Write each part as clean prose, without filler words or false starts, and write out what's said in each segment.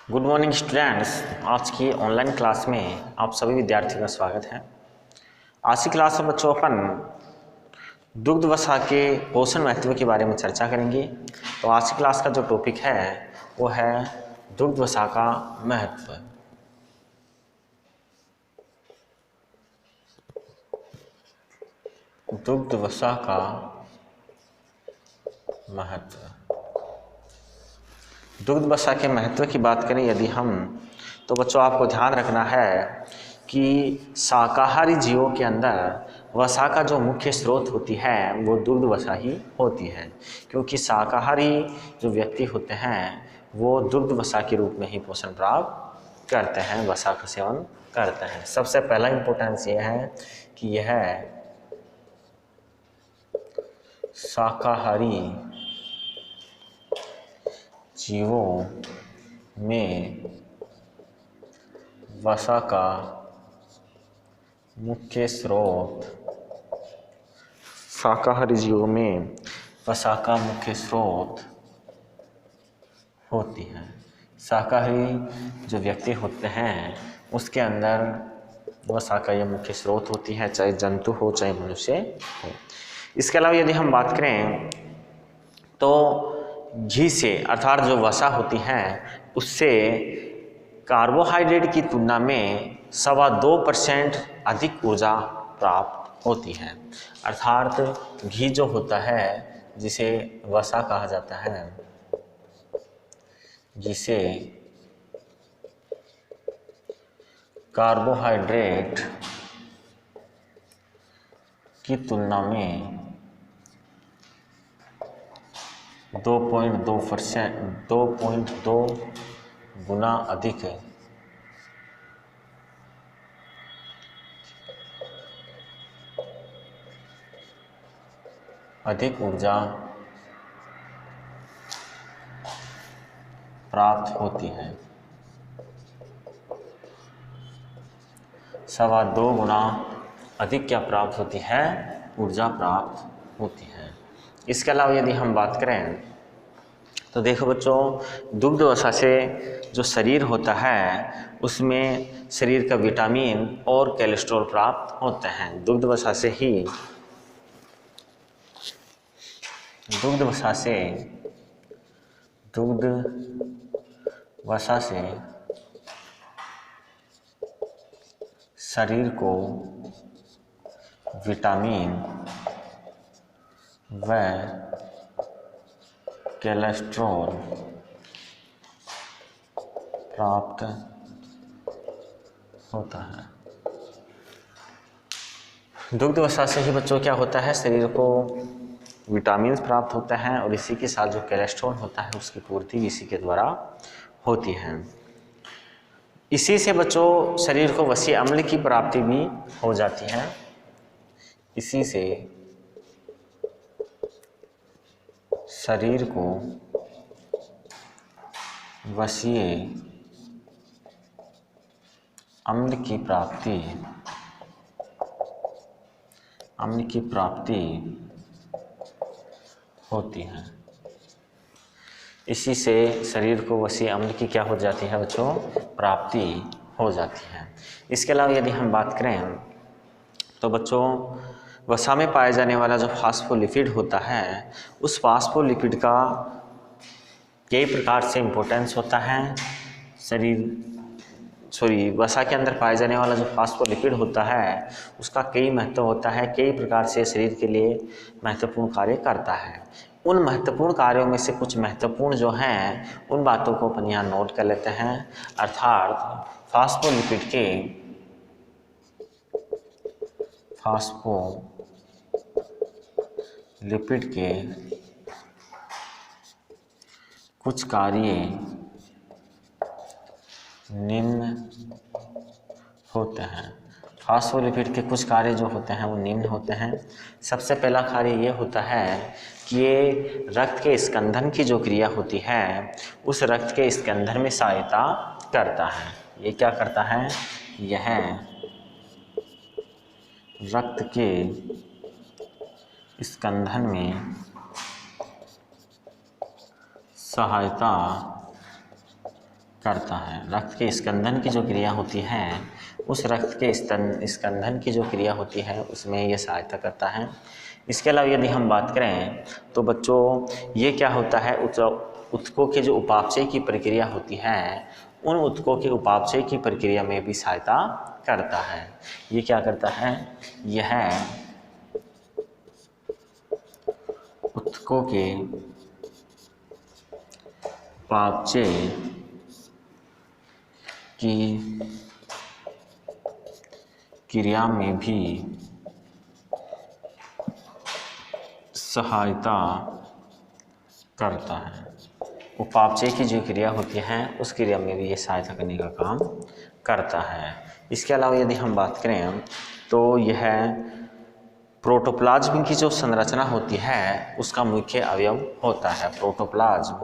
Good morning students. आज की online class में आप सभी विद्यार्थियों का स्वागत है। आज की क्लास में बच्चों अपन दुग्ध वसा के पोषण महत्व के बारे में चर्चा करेंगे। तो आज की क्लास का जो टॉपिक है वो है दुग्ध वसा का महत्व। दुग्ध वसा का महत्व। दुग्ध वसा के महत्व की बात करें यदि हम, तो बच्चों आपको ध्यान रखना है कि शाकाहारी जीवों के अंदर वसा का जो मुख्य स्रोत होती है वो दुग्ध वसा ही होती है, क्योंकि शाकाहारी जो व्यक्ति होते हैं वो दुग्ध वसा के रूप में ही पोषण प्राप्त करते हैं, वसा का सेवन करते हैं। सबसे पहला इम्पोर्टेंस ये है कि यह शाकाहारी जीवों में वसा का मुख्य स्रोत, शाकाहारी जीवों में वसा का मुख्य स्रोत होती है। शाकाहारी जो व्यक्ति होते हैं उसके अंदर वसा का यह मुख्य स्रोत होती है, चाहे जंतु हो चाहे मनुष्य हो। इसके अलावा यदि हम बात करें तो घी से अर्थात जो वसा होती है उससे कार्बोहाइड्रेट की तुलना में 2.25% अधिक ऊर्जा प्राप्त होती है। अर्थात घी जो होता है जिसे वसा कहा जाता है, जिसे कार्बोहाइड्रेट की तुलना में 2.2 गुना अधिक ऊर्जा प्राप्त होती है। 2.25 गुना अधिक क्या प्राप्त होती है? ऊर्जा प्राप्त होती है। इसके अलावा यदि हम बात करें तो देखो बच्चों, दुग्ध वसा से जो शरीर होता है उसमें शरीर का विटामिन और कोलेस्ट्रॉल प्राप्त होते हैं। दुग्ध वसा से शरीर को विटामिन व कोलेस्ट्रॉल प्राप्त होता है। दुग्ध वसा से ही बच्चों क्या होता है, शरीर को विटामिन प्राप्त होता है और इसी के साथ जो कोलेस्ट्रॉल होता है उसकी पूर्ति इसी के द्वारा होती है। इसी से बच्चों शरीर को वसी अम्ल की प्राप्ति भी हो जाती है। इसी से शरीर को वसीय अम्ल की प्राप्ति होती है। इसी से शरीर को वसीय अम्ल की क्या हो जाती है बच्चों? प्राप्ति हो जाती है। इसके अलावा यदि हम बात करें तो बच्चों वसा में पाया जाने वाला जो फास्फोलिपिड होता है उस फास्फोलिपिड का कई प्रकार से इम्पोर्टेंस होता है। वसा के अंदर पाए जाने वाला जो फास्फोलिपिड होता है उसका कई महत्व होता है, कई प्रकार से शरीर के लिए महत्वपूर्ण कार्य करता है। उन महत्वपूर्ण कार्यों में से कुछ महत्वपूर्ण जो हैं उन बातों को अपन यहाँ नोट कर लेते हैं। अर्थात फास्फोलिपिड के कुछ कार्य निम्न होते हैं। फास्फोलिपिड के कुछ कार्य जो होते हैं वो निम्न होते हैं। सबसे पहला कार्य ये होता है कि ये रक्त के स्कंदन की जो क्रिया होती है उस रक्त के स्कंदन में सहायता करता है। ये क्या करता है? यह रक्त के स्कंदन में सहायता करता है। रक्त के स्कंदन की जो क्रिया होती है, उस रक्त के स्कंदन की जो क्रिया होती है उसमें ये सहायता करता है। इसके अलावा यदि हम बात करें तो बच्चों ये क्या होता है, ऊतकों के जो उपापचय की प्रक्रिया होती है, उन ऊतकों के उपापचय की प्रक्रिया में भी सहायता करता है। ये क्या करता है, यह ऊतकों के उपापचय की क्रिया में भी सहायता करता है। उपापचय की जो क्रिया होती है उस क्रिया में भी ये सहायता करने का काम करता है। इसके अलावा यदि हम बात करें तो यह प्रोटोप्लाज्म की जो संरचना होती है उसका मुख्य अवयव होता है। प्रोटोप्लाज्म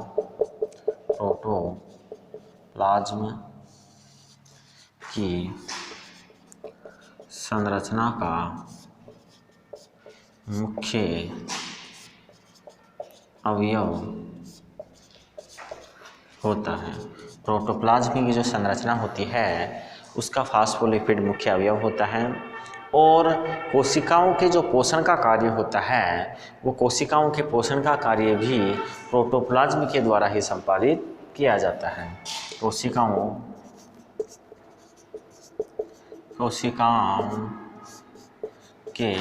की संरचना का मुख्य अवयव होता है। प्रोटोप्लाज्म की जो संरचना होती है उसका फास्फोलिपिड मुख्य अवयव होता है। और कोशिकाओं के जो पोषण का कार्य होता है, वो कोशिकाओं के पोषण का कार्य भी प्रोटोप्लाज्म के द्वारा ही संपादित किया जाता है। कोशिकाओं के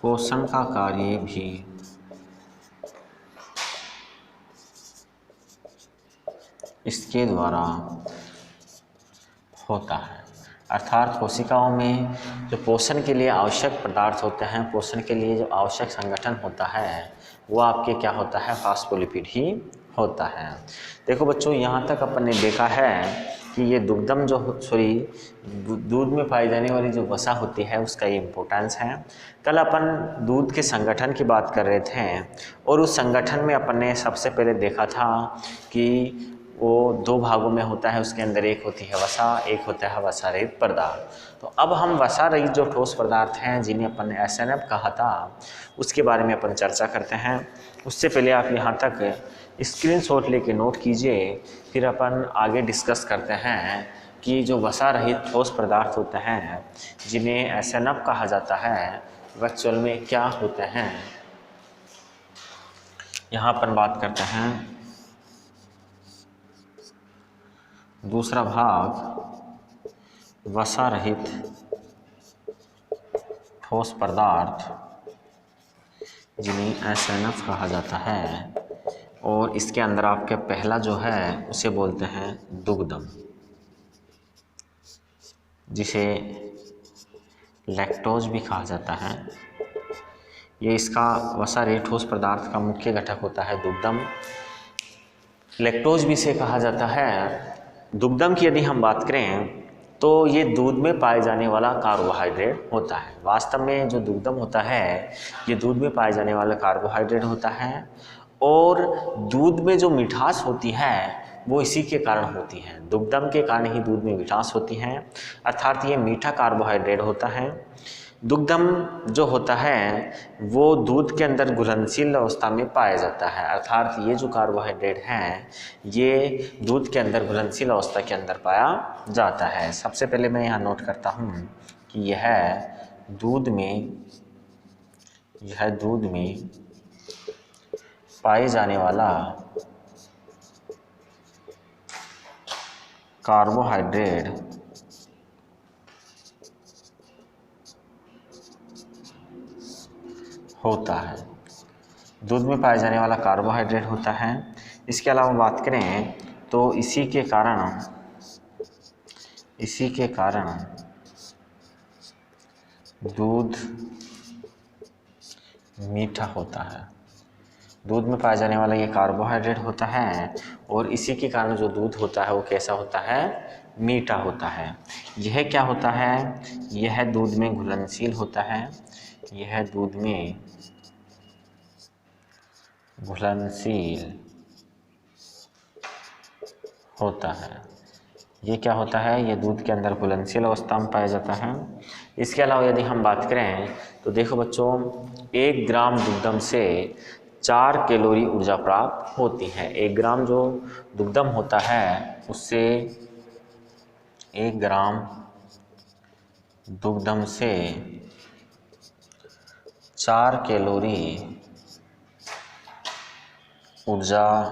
पोषण का कार्य भी इसके द्वारा होता है। अर्थात कोशिकाओं में जो पोषण के लिए आवश्यक पदार्थ होते हैं, पोषण के लिए जो आवश्यक संगठन होता है, वो आपके क्या होता है, फास्फोलिपिड ही होता है। देखो बच्चों, यहाँ तक अपन ने देखा है कि ये दुग्धम जो दूध में पाई जाने वाली जो वसा होती है उसका ये इम्पोर्टेंस है। कल अपन दूध के संगठन की बात कर रहे थे और उस संगठन में अपन ने सबसे पहले देखा था कि वो दो भागों में होता है। उसके अंदर एक होती है वसा, एक होता है वसा रहित पदार्थ। तो अब हम वसा रहित जो ठोस पदार्थ हैं जिन्हें अपन ने SNF कहा था, उसके बारे में अपन चर्चा करते हैं। उससे पहले आप यहाँ तक स्क्रीनशॉट लेके नोट कीजिए, फिर अपन आगे डिस्कस करते हैं कि जो वसा रहित ठोस पदार्थ होते हैं जिन्हें SNF कहा जाता है वह एक्चुअल में क्या होते हैं। यहाँ अपन बात करते हैं दूसरा भाग, वसा रहित ठोस पदार्थ जिन्हें SNF कहा जाता है। और इसके अंदर आपके पहला जो है उसे बोलते हैं दुग्धम, जिसे लैक्टोज भी कहा जाता है। ये इसका वसा रहित ठोस पदार्थ का मुख्य घटक होता है दुग्धम। लैक्टोज भी इसे कहा जाता है। दुग्धम की यदि हम बात करें तो ये दूध में पाए जाने वाला कार्बोहाइड्रेट होता है। वास्तव में जो दुग्धम होता है ये दूध में पाए जाने वाला कार्बोहाइड्रेट होता है। और दूध में जो मिठास होती है वो इसी के कारण होती है, दुग्धम के कारण ही दूध में मिठास होती है। अर्थात ये मीठा कार्बोहाइड्रेट होता है। दुग्धम जो होता है वो दूध के अंदर घुलनशील अवस्था में पाया जाता है। अर्थात ये जो कार्बोहाइड्रेट हैं ये दूध के अंदर घुलनशील अवस्था के अंदर पाया जाता है। सबसे पहले मैं यहाँ नोट करता हूँ कि यह दूध में पाए जाने वाला कार्बोहाइड्रेट होता है। दूध में पाए जाने वाला कार्बोहाइड्रेट होता है। इसके अलावा बात करें तो इसी के कारण दूध मीठा होता है। दूध में पाया जाने वाला ये कार्बोहाइड्रेट होता है और इसी के कारण जो दूध होता है वो कैसा होता है, मीठा होता है। यह क्या होता है, यह दूध में घुलनशील होता है। यह दूध में घुलनशील होता है। ये क्या होता है, ये दूध के अंदर घुलनशील अवस्था में पाया जाता है। इसके अलावा यदि हम बात करें तो देखो बच्चों, 1 ग्राम दुग्धम से 4 कैलोरी ऊर्जा प्राप्त होती है। 1 ग्राम जो दुग्धम होता है उससे 1 ग्राम दुग्धम से 4 कैलोरी ऊर्जा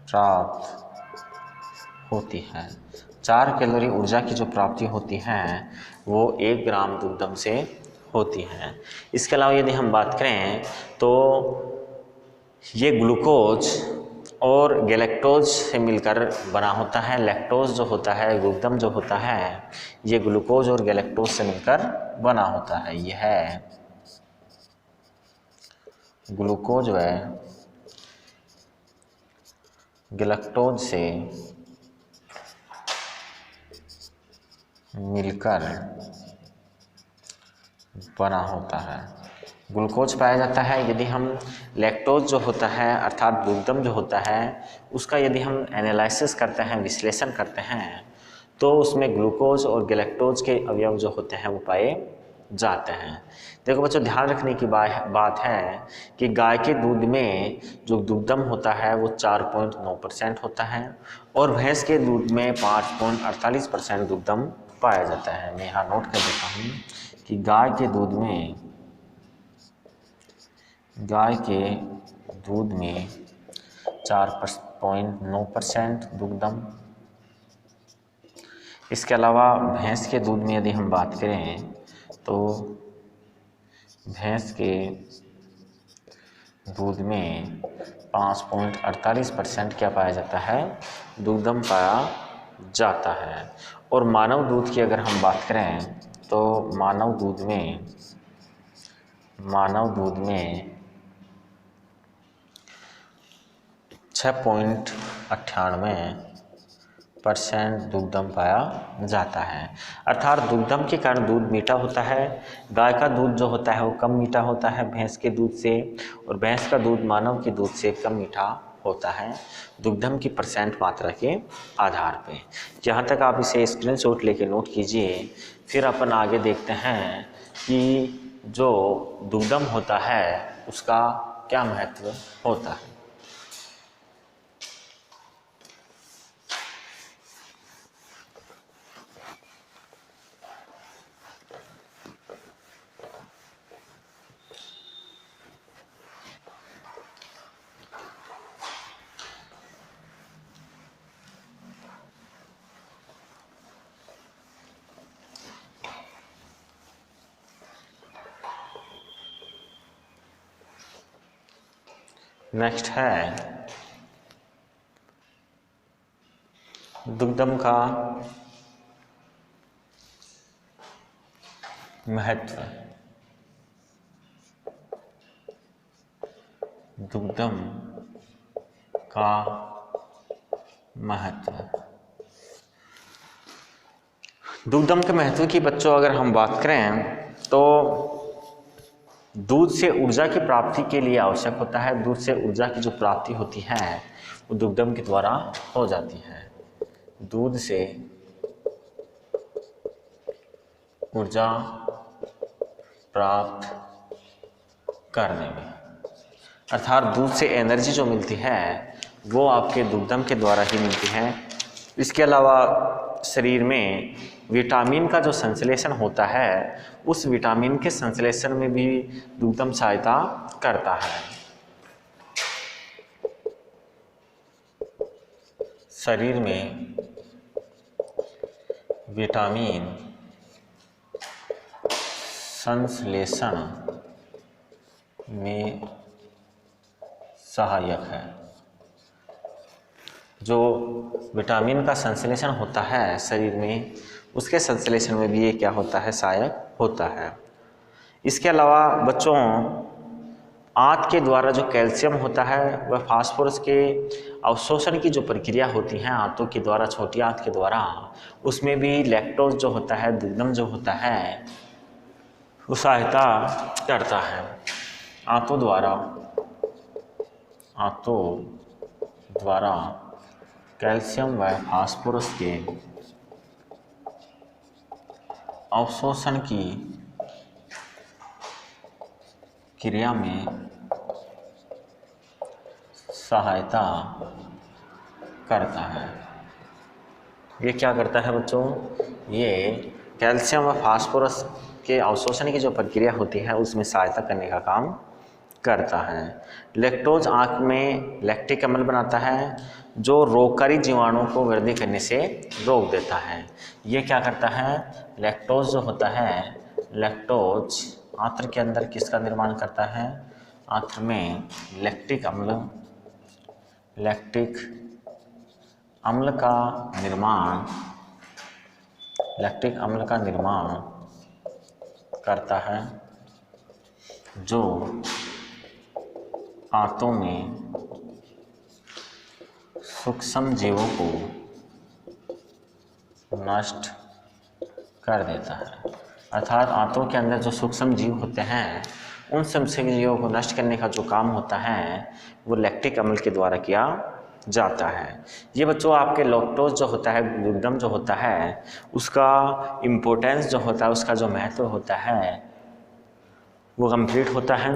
प्राप्त होती है। 4 कैलोरी ऊर्जा की जो प्राप्ति होती है वो 1 ग्राम दुग्धम से होती है। इसके अलावा यदि हम बात करें तो ये ग्लूकोज और गैलेक्टोज से मिलकर बना होता है। लैक्टोज जो होता है, दुग्धम जो होता है, ये ग्लूकोज और गैलेक्टोज से मिलकर बना होता है। यह है ग्लूकोज व गैलेक्टोज से मिलकर बना होता है। ग्लूकोज पाया जाता है यदि हम लैक्टोज जो होता है अर्थात दुग्धम जो होता है उसका यदि हम एनालिसिस करते हैं, विश्लेषण करते हैं, तो उसमें ग्लूकोज और गैलेक्टोज के अवयव जो होते हैं वो पाए जाते हैं। देखो बच्चों, ध्यान रखने की बात है कि गाय के दूध में जो दुग्धम होता है वो 4.9% होता है और भैंस के दूध में 5.48% दुग्धम पाया जाता है। मैं यहाँ नोट कर देता हूँ कि गाय के दूध में 4.9% दुग्धम। इसके अलावा भैंस के दूध में यदि हम बात करें तो भैंस के दूध में 5.48% क्या पाया जाता है, दुग्धम पाया जाता है। और मानव दूध की अगर हम बात करें तो मानव दूध में 6.98% दुग्धम पाया जाता है। अर्थात दुग्धम के कारण दूध मीठा होता है। गाय का दूध जो होता है वो कम मीठा होता है भैंस के दूध से, और भैंस का दूध मानव के दूध से कम मीठा होता है दुग्धम की % मात्रा के आधार पे। जहाँ तक आप इसे स्क्रीनशॉट लेके नोट कीजिए। फिर अपन आगे देखते हैं कि जो दुग्धम होता है उसका क्या महत्व होता है। नेक्स्ट है दुग्धम का महत्व। दुग्धम का महत्व। दुग्धम के महत्व की बच्चों अगर हम बात करें तो दूध से ऊर्जा की प्राप्ति के लिए आवश्यक होता है। दूध से ऊर्जा की जो प्राप्ति होती है वो दुग्धम के द्वारा हो जाती है। दूध से ऊर्जा प्राप्त करने में, अर्थात दूध से एनर्जी जो मिलती है वो आपके दुग्धम के द्वारा ही मिलती है। इसके अलावा शरीर में विटामिन का जो संश्लेषण होता है उस विटामिन के संश्लेषण में भी दुग्धम सहायता करता है। शरीर में विटामिन संश्लेषण में सहायक है। जो विटामिन का संश्लेषण होता है शरीर में, उसके संश्लेषण में भी ये क्या होता है, सहायक होता है। इसके अलावा बच्चों आंत के द्वारा जो कैल्शियम होता है वह फास्फोरस के अवशोषण की जो प्रक्रिया होती है आंतों के द्वारा, छोटी आंत के द्वारा, उसमें भी लैक्टोज जो होता है, दुग्धम जो होता है, वो सहायता करता है। आंतों द्वारा कैल्शियम व फास्फोरस के अवशोषण क्रिया में सहायता करता है। ये क्या करता है बच्चों? ये कैल्शियम व फास्फोरस के अवशोषण की जो प्रक्रिया होती है उसमें सहायता करने का काम करता है। लैक्टोज आँख में लैक्टिक अम्ल बनाता है जो रोगकारी जीवाणुओं को वृद्धि करने से रोक देता है। ये क्या करता है? लैक्टोज जो होता है, लैक्टोज आंत्र के अंदर किसका निर्माण करता है? आंत्र में लैक्टिक अम्ल का निर्माण करता है जो आंतों में सूक्ष्म जीवों को नष्ट कर देता है। अर्थात आंतों के अंदर जो सूक्ष्म जीव होते हैं उन सूक्ष्म जीवों को नष्ट करने का जो काम होता है वो लैक्टिक अम्ल के द्वारा किया जाता है। ये बच्चों आपके लैक्टोज जो होता है, दुग्धम जो होता है, उसका इम्पोर्टेंस जो होता है, उसका जो महत्व होता है वो कंप्लीट होता है।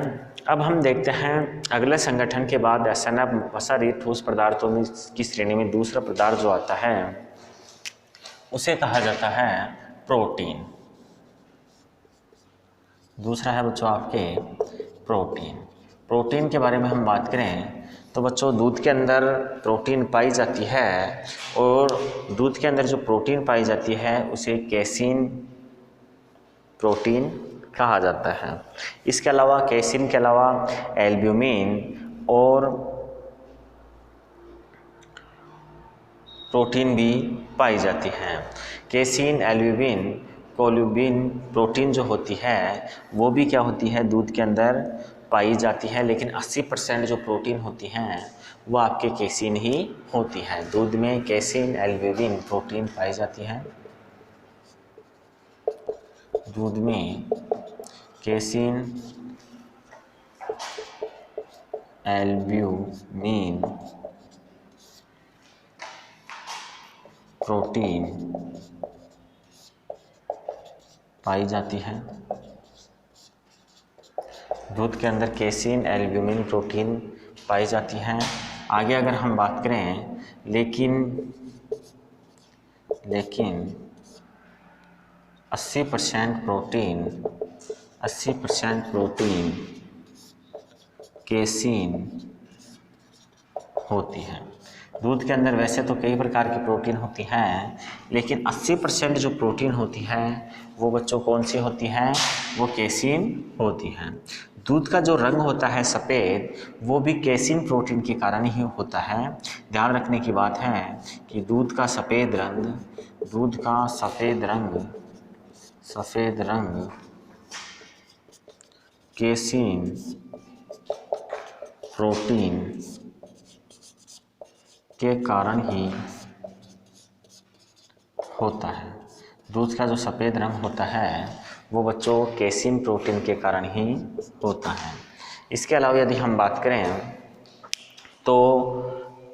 अब हम देखते हैं अगले संगठन के बाद SNF वसा ठोस पदार्थों में की श्रेणी में दूसरा पदार्थ जो आता है उसे कहा जाता है प्रोटीन। दूसरा है बच्चों आपके प्रोटीन। प्रोटीन के बारे में हम बात करें तो बच्चों दूध के अंदर प्रोटीन पाई जाती है और दूध के अंदर जो प्रोटीन पाई जाती है उसे कैसीन प्रोटीन कहा जाता है। इसके अलावा कैसीन के अलावा एल्ब्यूमिन और प्रोटीन भी पाई जाती हैं। कैसीन, एल्ब्यूमिन, कोल्यूबिन प्रोटीन जो होती है वो भी क्या होती है? दूध के अंदर पाई जाती है, लेकिन 80% जो प्रोटीन होती हैं वो आपके कैसीन ही होती है। दूध में कैसीन, एल्ब्यूमिन प्रोटीन पाई जाती है। दूध में कैसीन, एल्ब्यूमिन प्रोटीन पाई जाती है। दूध के अंदर कैसीन, एल्ब्यूमिन प्रोटीन पाई जाती हैं। आगे अगर हम बात करें लेकिन 80% प्रोटीन कैसीन होती है। दूध के अंदर वैसे तो कई प्रकार की प्रोटीन होती हैं, लेकिन 80% जो प्रोटीन होती है वो बच्चों कौन सी होती है? वो कैसीन होती है। दूध का जो रंग होता है सफ़ेद, वो भी कैसीन प्रोटीन के कारण ही होता है। ध्यान रखने की बात है कि दूध का सफ़ेद रंग कैसीन प्रोटीन के कारण ही होता है। दूध का जो सफ़ेद रंग होता है वो बच्चों कैसीन प्रोटीन के कारण ही होता है। इसके अलावा यदि हम बात करें तो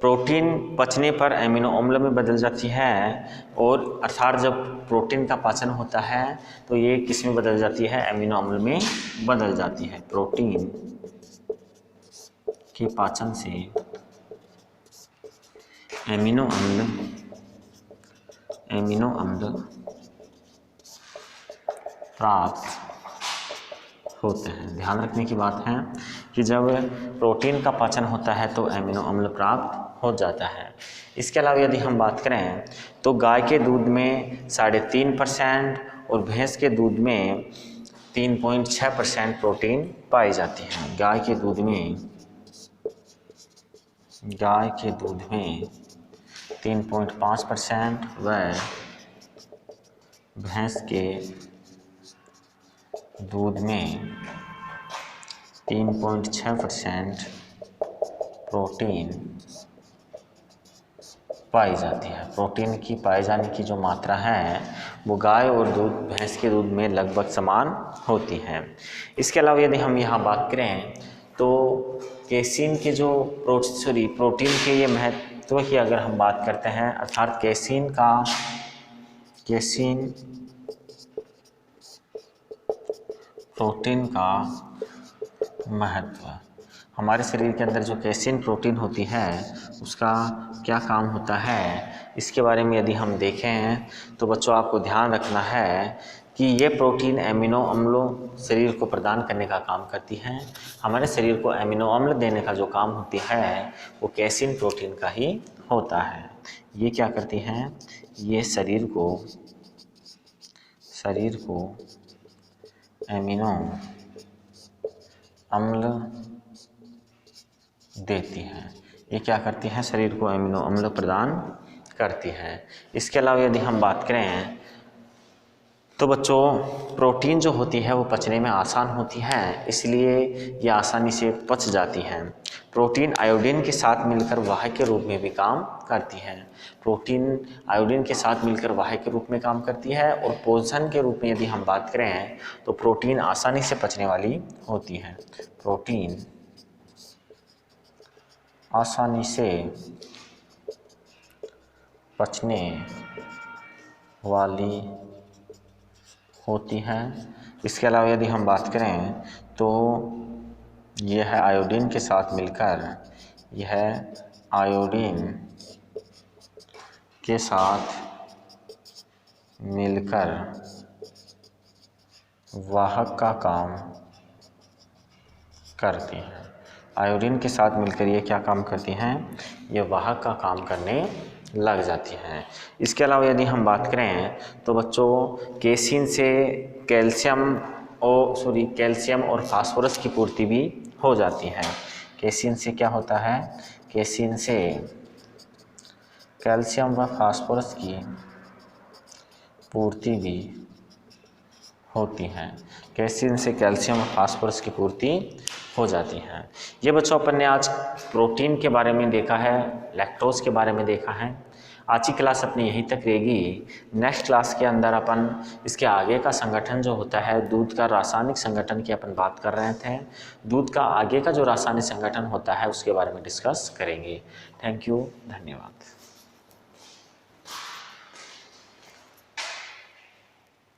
प्रोटीन पचने पर एमिनो अम्ल में बदल जाती है, और अर्थात जब प्रोटीन का पाचन होता है तो ये किस में बदल जाती है? एमिनो अम्ल में बदल जाती है। प्रोटीन के पाचन से एमिनो अम्ल प्राप्त होते हैं। ध्यान रखने की बात है कि जब प्रोटीन का पाचन होता है तो एमिनो अम्ल प्राप्त हो जाता है। इसके अलावा यदि हम बात करें तो गाय के दूध में 3.5% और भैंस के दूध में 3.6% प्रोटीन पाई जाती है। गाय के दूध में 3.5% व भैंस के दूध में 3.6% प्रोटीन पाई जाती है। प्रोटीन की पाए जाने की जो मात्रा है वो गाय और भैंस के दूध में लगभग समान होती है। इसके अलावा यदि हम यहाँ बात करें तो कैसीन के जो प्रोटीन के ये महत्व की अगर हम बात करते हैं, अर्थात कैसीन प्रोटीन का महत्व। हमारे शरीर के अंदर जो कैसीन प्रोटीन होती है उसका क्या काम होता है, इसके बारे में यदि हम देखें तो बच्चों आपको ध्यान रखना है कि ये प्रोटीन एमिनो अम्लों शरीर को प्रदान करने का काम करती हैं। हमारे शरीर को एमिनो अम्ल देने का जो काम होती है वो कैसीन प्रोटीन का ही होता है। ये क्या करती हैं, ये शरीर को एमिनो अम्ल देती हैं। ये क्या करती हैं, शरीर को एमिनो अम्ल प्रदान करती हैं। इसके अलावा यदि हम बात करें तो बच्चों प्रोटीन जो होती है वो पचने में आसान होती है, इसलिए ये आसानी से पच जाती हैं। प्रोटीन आयोडीन के साथ मिलकर वाहक के रूप में भी काम करती है। प्रोटीन आयोडीन के साथ मिलकर वाहक के रूप में काम करती है। और पोषण के रूप में यदि हम बात करें तो प्रोटीन आसानी से पचने वाली होती है। प्रोटीन आसानी से पचने वाली होती है। इसके अलावा यदि हम बात करें तो यह है आयोडीन के साथ मिलकर, यह आयोडीन के साथ मिलकर वाहक का काम करती हैं। आयोडीन के साथ मिलकर ये क्या काम करती हैं, ये वाहक का काम करने लग जाती हैं। इसके अलावा यदि हम बात करें तो बच्चों कैसीन से कैल्शियम और फास्फोरस की पूर्ति भी हो जाती है। कैसीन से क्या होता है, कैसीन से कैल्शियम व फास्फोरस की पूर्ति भी होती है। कैसीन से कैल्शियम और फास्फोरस की पूर्ति हो जाती है। ये बच्चों अपन ने आज प्रोटीन के बारे में देखा है, लैक्टोज के बारे में देखा है। आज की क्लास अपनी यहीं तक रहेगी। नेक्स्ट क्लास के अंदर अपन इसके आगे का संगठन जो होता है, दूध का रासायनिक संगठन की अपन बात कर रहे थे। दूध का आगे का जो रासायनिक संगठन होता है उसके बारे में डिस्कस करेंगे। थैंक यू, धन्यवाद।